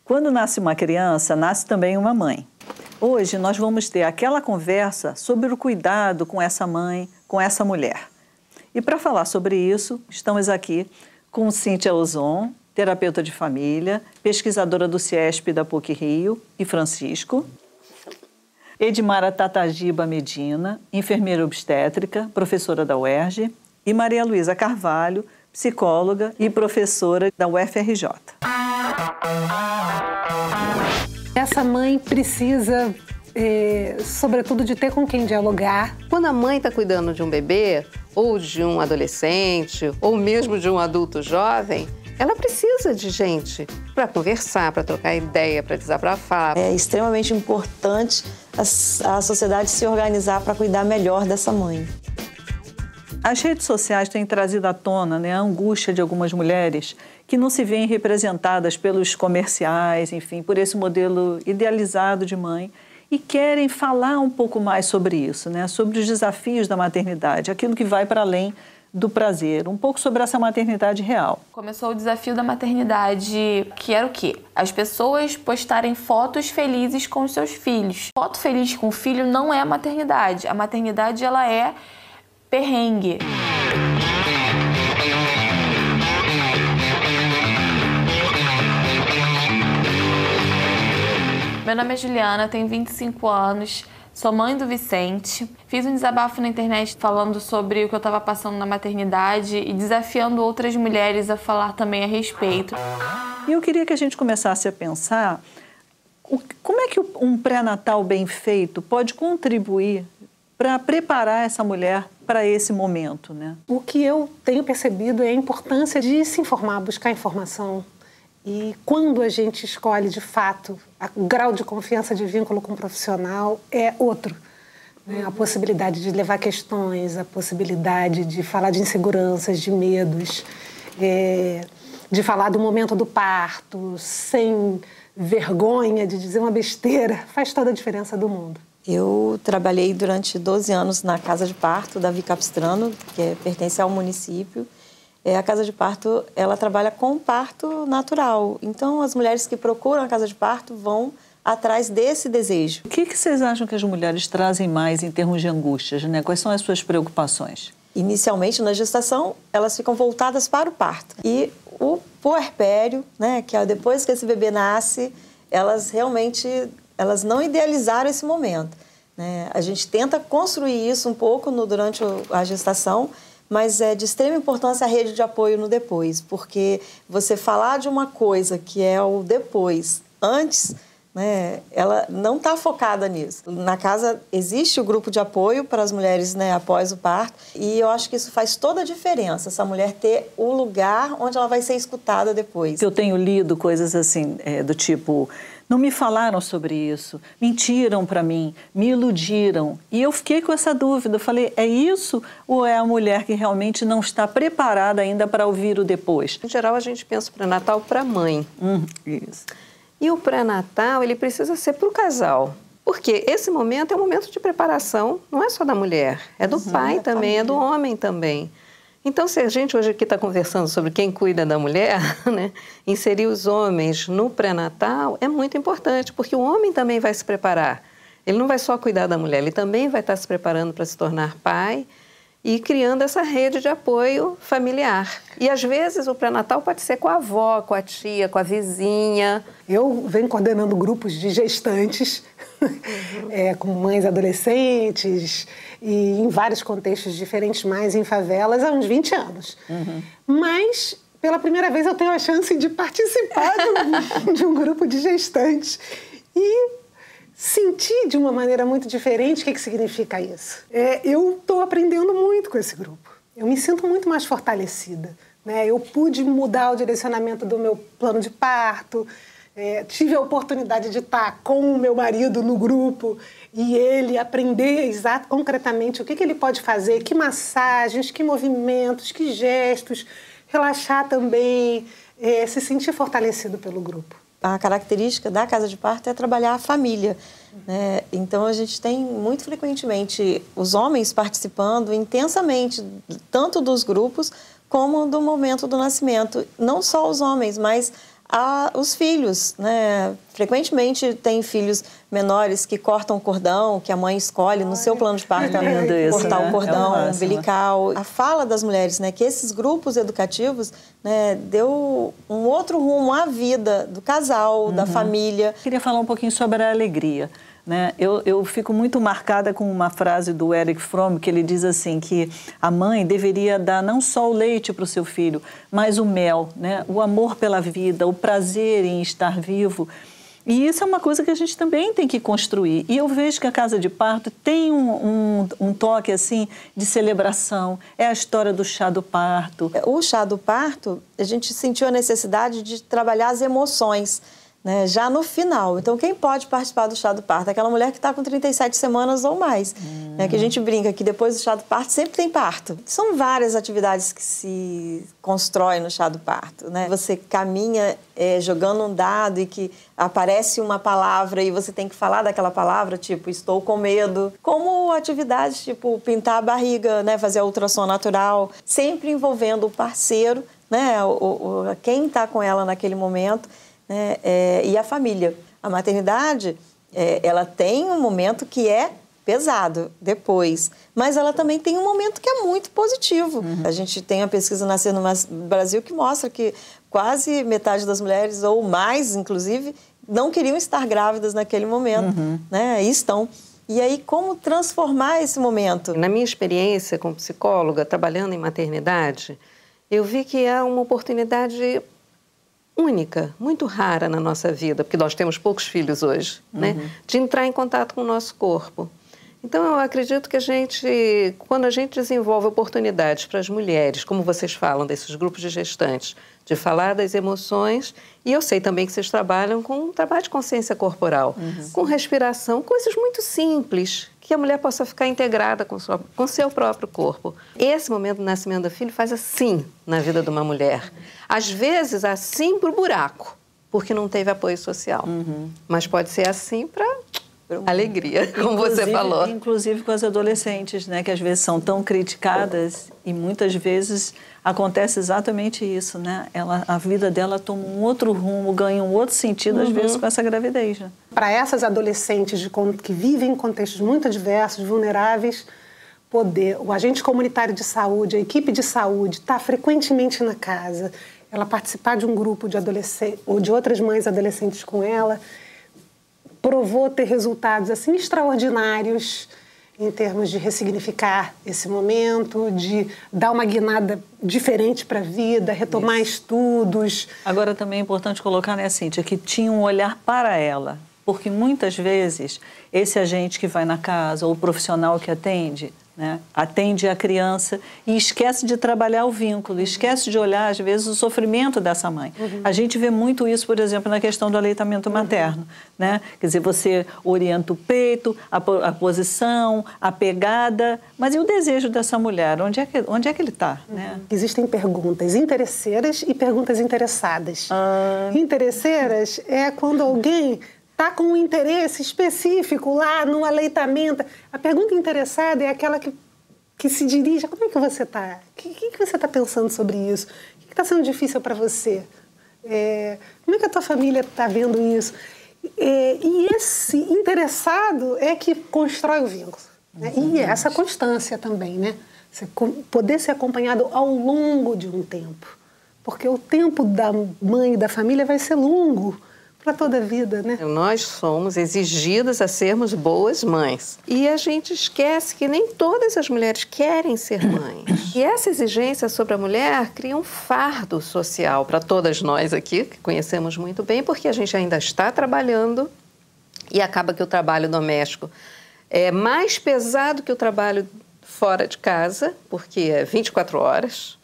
Quando nasce uma criança, nasce também uma mãe. Hoje nós vamos ter aquela conversa sobre o cuidado com essa mãe, com essa mulher. E para falar sobre isso, estamos aqui com Cíntia Ozon, terapeuta de família, pesquisadora do CIESP da PUC-Rio, e Francisco. Edmara Tatagiba Medina, enfermeira obstétrica, professora da UERJ. E Maria Luísa Carvalho, psicóloga e professora da UFRJ. Essa mãe precisa, sobretudo, de ter com quem dialogar. Quando a mãe está cuidando de um bebê, ou de um adolescente, ou mesmo de um adulto jovem, ela precisa de gente para conversar, para trocar ideia, para desabafar. É extremamente importante a sociedade se organizar para cuidar melhor dessa mãe. As redes sociais têm trazido à tona, a angústia de algumas mulheres que não se veem representadas pelos comerciais, enfim, por esse modelo idealizado de mãe e querem falar um pouco mais sobre isso, sobre os desafios da maternidade, aquilo que vai para além do prazer, um pouco sobre essa maternidade real. Começou o desafio da maternidade, que era o quê? As pessoas postarem fotos felizes com os seus filhos. Foto feliz com o filho não é a maternidade. A maternidade, ela é perrengue. Meu nome é Juliana, tenho 25 anos, sou mãe do Vicente. Fiz um desabafo na internet falando sobre o que eu estava passando na maternidade e desafiando outras mulheres a falar também a respeito. E eu queria que a gente começasse a pensar como é que um pré-natal bem feito pode contribuir para preparar essa mulher para esse momento, O que eu tenho percebido é a importância de se informar, buscar informação. E quando a gente escolhe, de fato, o grau de confiança de vínculo com o profissional é outro. A possibilidade de levar questões, a possibilidade de falar de inseguranças, de medos, de falar do momento do parto, sem vergonha de dizer uma besteira, faz toda a diferença do mundo. Eu trabalhei durante 12 anos na casa de parto da Vicapistrano, que pertence ao município. A casa de parto, ela trabalha com parto natural. Então, as mulheres que procuram a casa de parto vão atrás desse desejo. O que vocês acham que as mulheres trazem mais em termos de angústias, Quais são as suas preocupações? Inicialmente, na gestação, elas ficam voltadas para o parto. E o puerpério, que é depois que esse bebê nasce, elas não idealizaram esse momento. A gente tenta construir isso um pouco durante a gestação, mas é de extrema importância a rede de apoio no depois, porque você falar de uma coisa que é o depois, antes, ela não está focada nisso. Na casa existe o grupo de apoio para as mulheres após o parto, e eu acho que isso faz toda a diferença, essa mulher ter o lugar onde ela vai ser escutada depois. Eu tenho lido coisas assim, do tipo: não me falaram sobre isso, mentiram para mim, me iludiram. E eu fiquei com essa dúvida, eu falei, é isso ou é a mulher que realmente não está preparada ainda para ouvir o depois? Em geral, a gente pensa o pré-natal para a mãe. Isso. E o pré-natal, ele precisa ser para o casal. Porque esse momento é um momento de preparação, não é só da mulher, é do pai também, é do homem também. Então, se a gente hoje aqui está conversando sobre quem cuida da mulher, inserir os homens no pré-natal é muito importante, porque o homem também vai se preparar. Ele não vai só cuidar da mulher, ele também vai estar se preparando para se tornar pai e criando essa rede de apoio familiar. E, às vezes, o pré-natal pode ser com a avó, com a tia, com a vizinha. Eu venho coordenando grupos de gestantes, com mães adolescentes e em vários contextos diferentes, mais em favelas, há uns 20 anos. Mas, pela primeira vez, eu tenho a chance de participar de um grupo de gestantes e sentir de uma maneira muito diferente o que significa isso. Eu estou aprendendo muito com esse grupo. Eu me sinto muito mais fortalecida. Eu pude mudar o direcionamento do meu plano de parto, tive a oportunidade de estar com o meu marido no grupo e ele aprender concretamente o que ele pode fazer, que massagens, que movimentos, que gestos, relaxar também, se sentir fortalecido pelo grupo. A característica da casa de parto é trabalhar a família, né? Então, a gente tem muito frequentemente os homens participando intensamente, tanto dos grupos como do momento do nascimento. Não só os homens, mas os filhos, né? Frequentemente tem filhos menores que cortam o cordão, que a mãe escolhe no seu plano de parto cortar o cordão umbilical. A fala das mulheres, né, que esses grupos educativos, né, deu um outro rumo à vida do casal, da família. Queria falar um pouquinho sobre a alegria. Né? Eu fico muito marcada com uma frase do Erich Fromm, que ele diz assim, que a mãe deveria dar não só o leite para o seu filho, mas o mel, né? O amor pela vida, o prazer em estar vivo. E isso é uma coisa que a gente também tem que construir. E eu vejo que a casa de parto tem um toque assim de celebração. É a história do chá do parto. O chá do parto, a gente sentiu a necessidade de trabalhar as emoções, né, já no final. Então, quem pode participar do chá do parto? Aquela mulher que está com 37 semanas ou mais. Né, que a gente brinca que depois do chá do parto sempre tem parto. São várias atividades que se constroem no chá do parto. Né? Você caminha jogando um dado e que aparece uma palavra e você tem que falar daquela palavra, tipo, estou com medo. Como atividades, tipo, pintar a barriga, né, fazer a ultrassom natural, sempre envolvendo o parceiro, né, quem está com ela naquele momento, né, e a família. A maternidade, ela tem um momento que é pesado depois, mas ela também tem um momento que é muito positivo. A gente tem a pesquisa Nascer no Brasil que mostra que quase metade das mulheres, ou mais, inclusive, não queriam estar grávidas naquele momento, né, e estão. E aí, como transformar esse momento? Na minha experiência como psicóloga, trabalhando em maternidade, eu vi que é uma oportunidade única, muito rara na nossa vida, porque nós temos poucos filhos hoje, né? De entrar em contato com o nosso corpo. Então, eu acredito que quando a gente desenvolve oportunidades para as mulheres, como vocês falam desses grupos de gestantes, de falar das emoções, e eu sei também que vocês trabalham com um trabalho de consciência corporal, com respiração, coisas muito simples, que a mulher possa ficar integrada com seu próprio corpo. Esse momento do nascimento do filho faz assim na vida de uma mulher. Às vezes, assim para o buraco, porque não teve apoio social. Mas pode ser assim para alegria, como você falou. Inclusive com as adolescentes, né, que às vezes são tão criticadas e muitas vezes acontece exatamente isso, né? A vida dela toma um outro rumo, ganha um outro sentido, às vezes, com essa gravidez. Né? Para essas adolescentes que vivem em contextos muito diversos, vulneráveis, o agente comunitário de saúde, a equipe de saúde, estar frequentemente na casa, ela participar de um grupo de adolescentes ou de outras mães adolescentes com ela, provou ter resultados assim extraordinários em termos de ressignificar esse momento, de dar uma guinada diferente para a vida, retomar estudos. Agora também é importante colocar, né, Cíntia, que tinha um olhar para ela, porque muitas vezes esse agente que vai na casa ou o profissional que atende, né, atende a criança e esquece de trabalhar o vínculo, esquece de olhar, às vezes, o sofrimento dessa mãe. A gente vê muito isso, por exemplo, na questão do aleitamento materno. Né? Quer dizer, você orienta o peito, a posição, a pegada, mas e o desejo dessa mulher? Onde é que ele está? Né? Existem perguntas interesseiras e perguntas interessadas. Interesseiras é quando alguém está com um interesse específico lá no aleitamento. A pergunta interessada é aquela que se dirige: como é que você está? O que você está pensando sobre isso? O que está sendo difícil para você? Como é que a tua família está vendo isso? E esse interessado é que constrói o vínculo. Né? E essa constância também, né? Poder ser acompanhado ao longo de um tempo. Porque o tempo da mãe e da família vai ser longo para toda a vida, né? Nós somos exigidas a sermos boas mães. E a gente esquece que nem todas as mulheres querem ser mães. E essa exigência sobre a mulher cria um fardo social para todas nós aqui, que conhecemos muito bem, porque a gente ainda está trabalhando e acaba que o trabalho doméstico é mais pesado que o trabalho fora de casa, porque é 24 horas,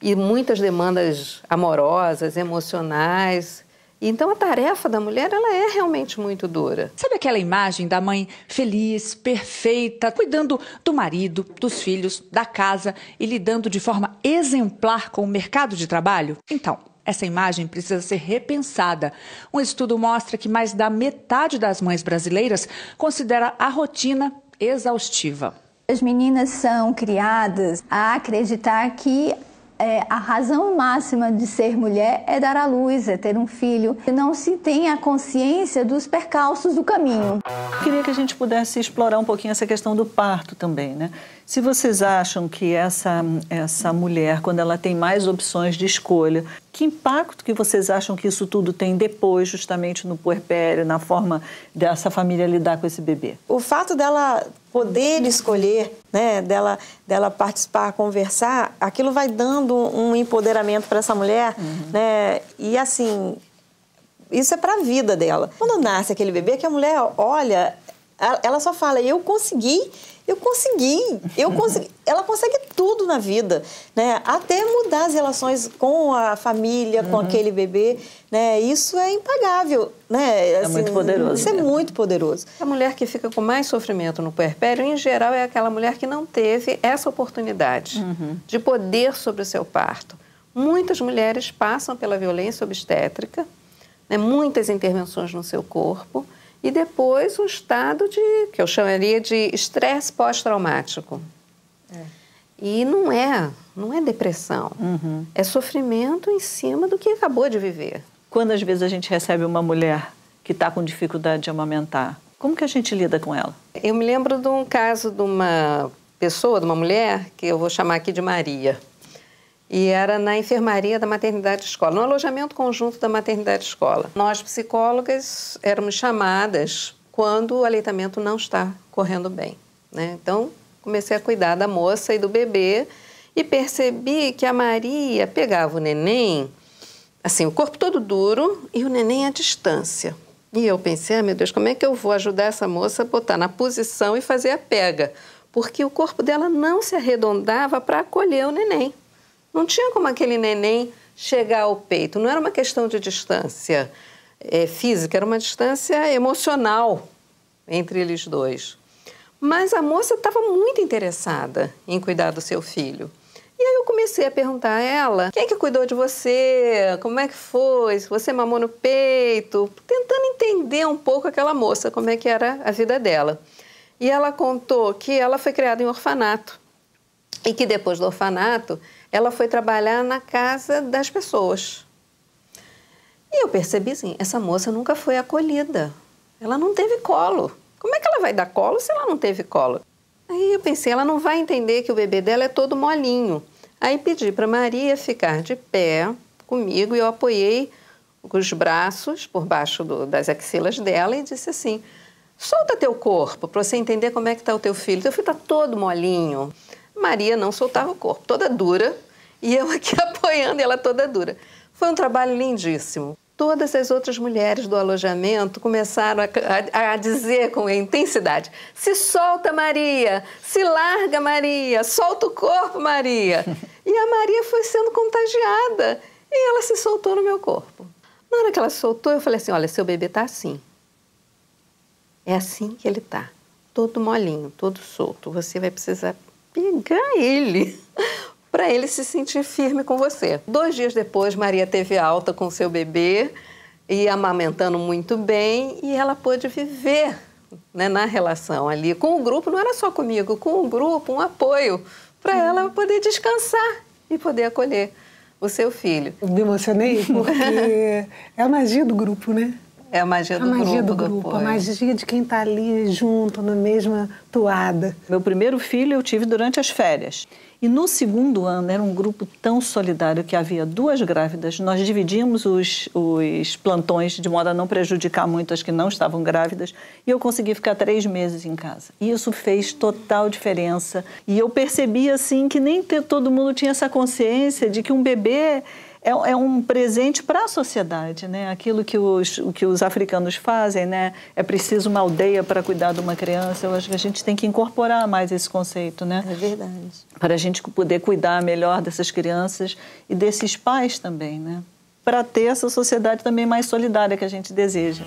e muitas demandas amorosas, emocionais. Então a tarefa da mulher, ela é realmente muito dura. Sabe aquela imagem da mãe feliz, perfeita, cuidando do marido, dos filhos, da casa e lidando de forma exemplar com o mercado de trabalho? Então, essa imagem precisa ser repensada. Um estudo mostra que mais da metade das mães brasileiras considera a rotina exaustiva. As meninas são criadas a acreditar que a razão máxima de ser mulher é dar à luz, é ter um filho. Não se tem a consciência dos percalços do caminho. Queria que a gente pudesse explorar um pouquinho essa questão do parto também, né? Se vocês acham que essa mulher, quando ela tem mais opções de escolha, que impacto que vocês acham que isso tudo tem depois, justamente no puerpério, na forma dessa família lidar com esse bebê? O fato dela poder escolher, né, dela participar, conversar, aquilo vai dando um empoderamento para essa mulher, né? E assim, isso é para a vida dela. Quando nasce aquele bebê, que a mulher olha, ela só fala, eu consegui. Ela consegue tudo na vida, né? Até mudar as relações com a família, com aquele bebê, né? Isso é impagável, né? Assim, é muito poderoso. Isso é muito poderoso. A mulher que fica com mais sofrimento no puerpério, em geral, é aquela mulher que não teve essa oportunidade de poder sobre o seu parto. Muitas mulheres passam pela violência obstétrica, né? Muitas intervenções no seu corpo, e depois o estado que eu chamaria de estresse pós-traumático. E não é depressão, é sofrimento em cima do que acabou de viver. Quantas vezes a gente recebe uma mulher que está com dificuldade de amamentar? Como que a gente lida com ela? Eu me lembro de um caso de uma pessoa, de uma mulher, que eu vou chamar aqui de Maria. E era na enfermaria da maternidade-escola, no alojamento conjunto da maternidade-escola. Nós, psicólogas, éramos chamadas quando o aleitamento não está correndo bem, né? Então, comecei a cuidar da moça e do bebê e percebi que a Maria pegava o neném, assim, o corpo todo duro e o neném à distância. E eu pensei, meu Deus, como é que eu vou ajudar essa moça a botar na posição e fazer a pega? Porque o corpo dela não se arredondava para acolher o neném. Não tinha como aquele neném chegar ao peito. Não era uma questão de distância física, era uma distância emocional entre eles dois. Mas a moça estava muito interessada em cuidar do seu filho. E aí eu comecei a perguntar a ela, quem é que cuidou de você? Como é que foi? Se você mamou no peito? Tentando entender um pouco aquela moça, como é que era a vida dela. E ela contou que ela foi criada em orfanato e que depois do orfanato ela foi trabalhar na casa das pessoas. E eu percebi assim, essa moça nunca foi acolhida. Ela não teve colo. Como é que ela vai dar colo se ela não teve colo? Aí eu pensei, ela não vai entender que o bebê dela é todo molinho. Aí pedi para Maria ficar de pé comigo e eu apoiei os braços por baixo das axilas dela e disse assim, solta teu corpo para você entender como é que está o teu filho. Teu filho está todo molinho. Maria não soltava o corpo, toda dura, e eu aqui apoiando ela toda dura. Foi um trabalho lindíssimo. Todas as outras mulheres do alojamento começaram a dizer com intensidade, se solta, Maria, se larga, Maria, solta o corpo, Maria. E a Maria foi sendo contagiada e ela se soltou no meu corpo. Na hora que ela se soltou, eu falei assim, olha, seu bebê está assim. É assim que ele está, todo molinho, todo solto. Você vai precisar pegar ele para ele se sentir firme com você. 2 dias depois, Maria teve alta com seu bebê e amamentando muito bem e ela pôde viver, né, na relação ali com o grupo, não era só comigo, com o grupo, um apoio para ela poder descansar e poder acolher o seu filho. Eu me emocionei porque é a magia do grupo, né? É a magia do grupo. A magia do grupo, a magia de quem está ali junto, na mesma toada. Meu primeiro filho eu tive durante as férias. E no segundo ano era um grupo tão solidário que havia 2 grávidas. Nós dividimos os plantões de modo a não prejudicar muito as que não estavam grávidas. E eu consegui ficar 3 meses em casa. E isso fez total diferença. E eu percebi assim que nem todo mundo tinha essa consciência de que um bebê é um presente para a sociedade, né? Aquilo que os africanos fazem, né? É preciso uma aldeia para cuidar de uma criança. Eu acho que a gente tem que incorporar mais esse conceito, né? É verdade. Para a gente poder cuidar melhor dessas crianças e desses pais também, né? para ter essa sociedade também mais solidária que a gente deseja.